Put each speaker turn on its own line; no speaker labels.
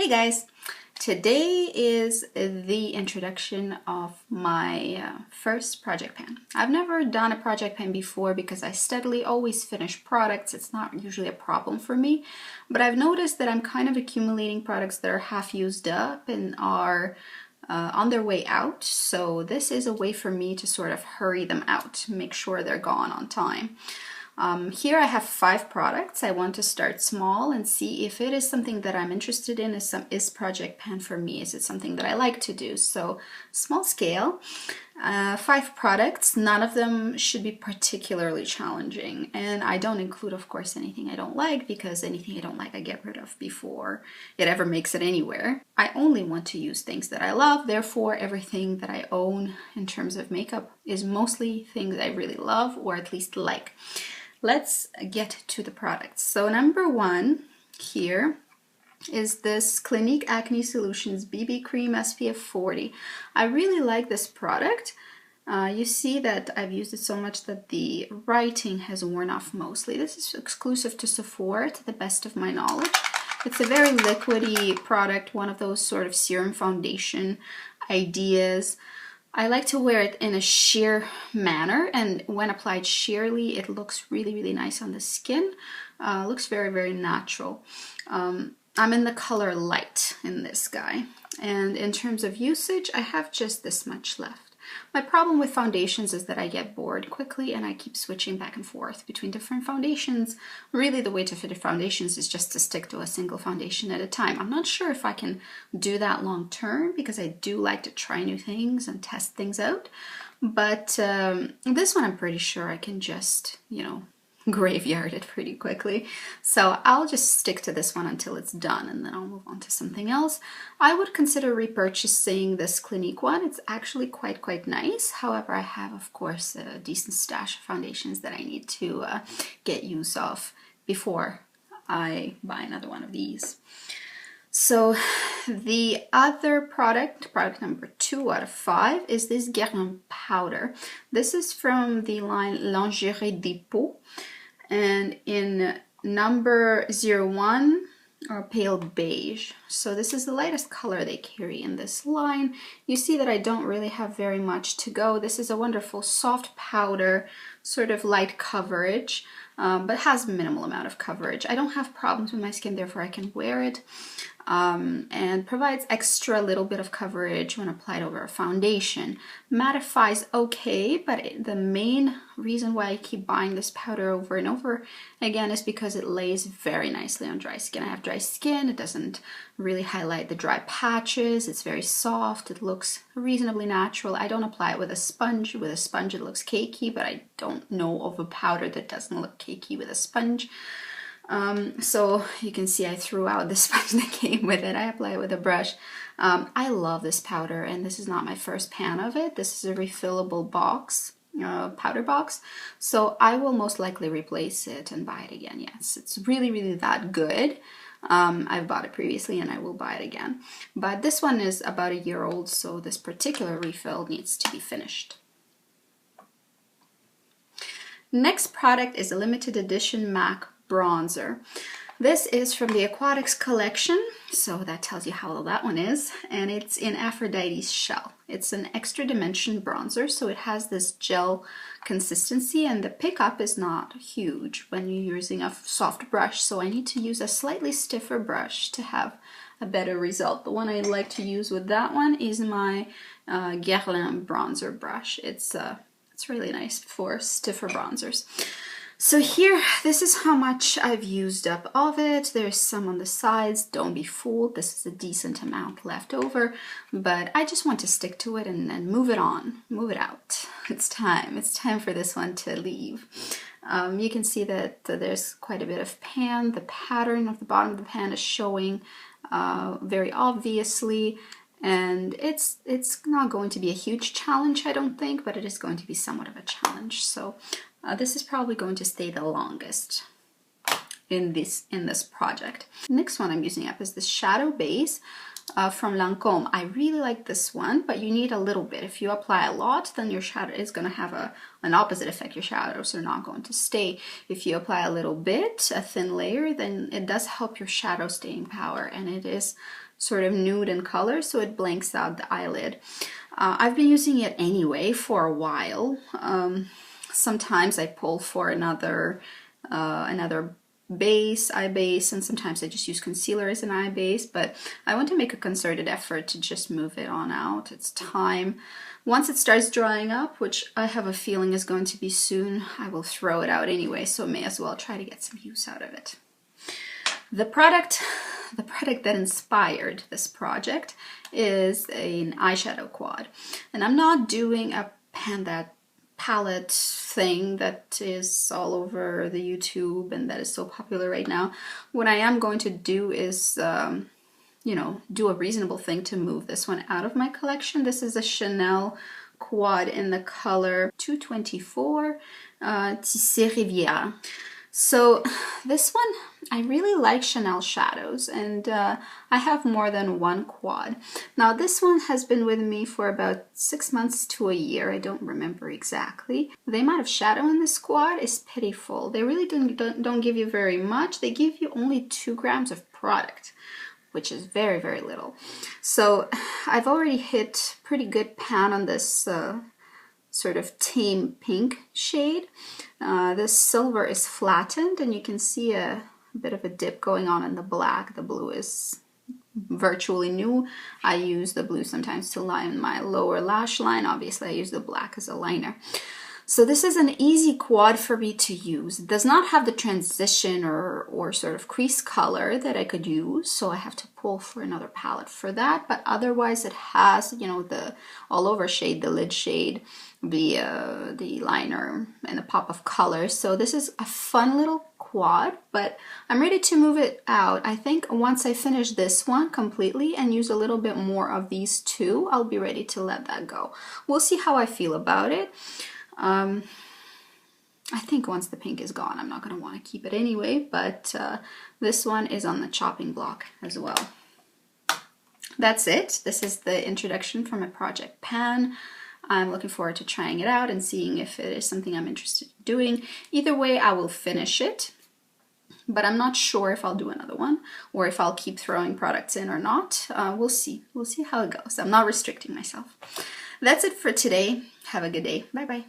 Hey guys! Today is the introduction of my first project pan. I've never done a project pan before because I steadily always finish products. It's not usually a problem for me, but I've noticed that I'm kind of accumulating products that are half used up and are on their way out. So this is a way for me to sort of hurry them out, make sure they're gone on time. Here I have 5 products. I want to start small and see if it is something that I'm interested in. Is project pan for me? Is it something that I like to do? So small scale, 5 products. None of them should be particularly challenging. And I don't include, of course, anything I don't like, because anything I don't like I get rid of before it ever makes it anywhere. I only want to use things that I love. Therefore, everything that I own in terms of makeup is mostly things I really love, or at least like. Let's get to the products. So number 1 here is this Clinique Acne Solutions BB Cream SPF 40. I really like this product. You see that I've used it so much that the writing has worn off mostly. This is exclusive to Sephora, to the best of my knowledge. It's a very liquidy product, one of those sort of serum foundation ideas. I like to wear it in a sheer manner, and when applied sheerly, it looks really, really nice on the skin. Looks very, very natural. I'm in the color light in this guy, and in terms of usage, I have just this much left. My problem with foundations is that I get bored quickly and I keep switching back and forth between different foundations. Really, the way to fit foundations is just to stick to a single foundation at a time. I'm not sure if I can do that long term, because I do like to try new things and test things out. But this one I'm pretty sure I can just, graveyard it pretty quickly. So I'll just stick to this one until it's done, and then I'll move on to something else. I would consider repurchasing this Clinique one. It's actually quite nice. However, I have, of course, a decent stash of foundations that I need to get use of before I buy another one of these. So the other product number 2 out of 5, is this Guerin powder. This is from the line Lingerie Depot, and in number 01, or pale beige. So this is the lightest color they carry in this line. You see that I don't really have very much to go. This is a wonderful soft powder, sort of light coverage, but has minimal amount of coverage. I don't have problems with my skin, therefore I can wear it. And provides extra little bit of coverage when applied over a foundation. Mattifies okay, but the main reason why I keep buying this powder over and over again is because it lays very nicely on dry skin. I have dry skin. It doesn't really highlight the dry patches. It's very soft. It looks reasonably natural. I don't apply it with a sponge. With a sponge it looks cakey, but I don't know of a powder that doesn't look cakey with a sponge. So you can see I threw out the sponge that came with it. I apply it with a brush. I love this powder, and this is not my first pan of it. This is a refillable box, powder box. So I will most likely replace it and buy it again. Yes, it's really, really that good. I've bought it previously and I will buy it again. But this one is about a year old, so this particular refill needs to be finished. Next product is a limited edition MAC bronzer. This is from the Aquatics collection, so that tells you how old that one is, and it's in Aphrodite's shell. It's an extra dimension bronzer, so it has this gel consistency, and the pickup is not huge when you're using a soft brush, so I need to use a slightly stiffer brush to have a better result. The one I like to use with that one is my Guerlain bronzer brush. It's really nice for stiffer bronzers. So here, this is how much I've used up of it. There's some on the sides. Don't be fooled. This is a decent amount left over, but I just want to stick to it and move it on, move it out. It's time. It's time for this one to leave. You can see that there's quite a bit of pan. The pattern of the bottom of the pan is showing very obviously. And it's not going to be a huge challenge, I don't think, but it is going to be somewhat of a challenge. So this is probably going to stay the longest in this project. Next one I'm using up is this shadow base. from Lancome. I really like this one, but you need a little bit. If you apply a lot, then your shadow is going to have an opposite effect. Your shadows are not going to stay. If you apply a little bit, a thin layer, then it does help your shadow staying power, and it is sort of nude in color, so it blanks out the eyelid. I've been using it anyway for a while. Sometimes I pull for another base, eye base, and sometimes I just use concealer as an eye base, but I want to make a concerted effort to just move it on out. It's time. Once it starts drying up, which I have a feeling is going to be soon, I will throw it out anyway, so may as well try to get some use out of it. The product that inspired this project is an eyeshadow quad, and I'm not doing a palette thing that is all over the YouTube and that is so popular right now. What I am going to do is, you know, do a reasonable thing to move this one out of my collection. This is a Chanel quad in the color 224 Tissé Rivière. So this one, I really like Chanel shadows, and I have more than one quad. Now this one has been with me for about 6 months to a year, I don't remember exactly. The amount of shadow in this quad is pitiful. They really don't give you very much. They give you only 2 grams of product, which is very, very little. So I've already hit pretty good pan on this sort of tame pink shade. This silver is flattened, and you can see a bit of a dip going on in the black. The blue is virtually new. I use the blue sometimes to line my lower lash line. Obviously, I use the black as a liner. So this is an easy quad for me to use. It does not have the transition or sort of crease color that I could use, so I have to pull for another palette for that. But otherwise it has, you know, the all over shade, the lid shade, the liner, and a pop of color. So this is a fun little quad, but I'm ready to move it out. I think once I finish this one completely and use a little bit more of these two, I'll be ready to let that go. We'll see how I feel about it. I think once the pink is gone, I'm not going to want to keep it anyway, but this one is on the chopping block as well. That's it. This is the introduction for my project pan. I'm looking forward to trying it out and seeing if it is something I'm interested in doing. Either way, I will finish it, but I'm not sure if I'll do another one or if I'll keep throwing products in or not. We'll see. We'll see how it goes. I'm not restricting myself. That's it for today. Have a good day. Bye-bye.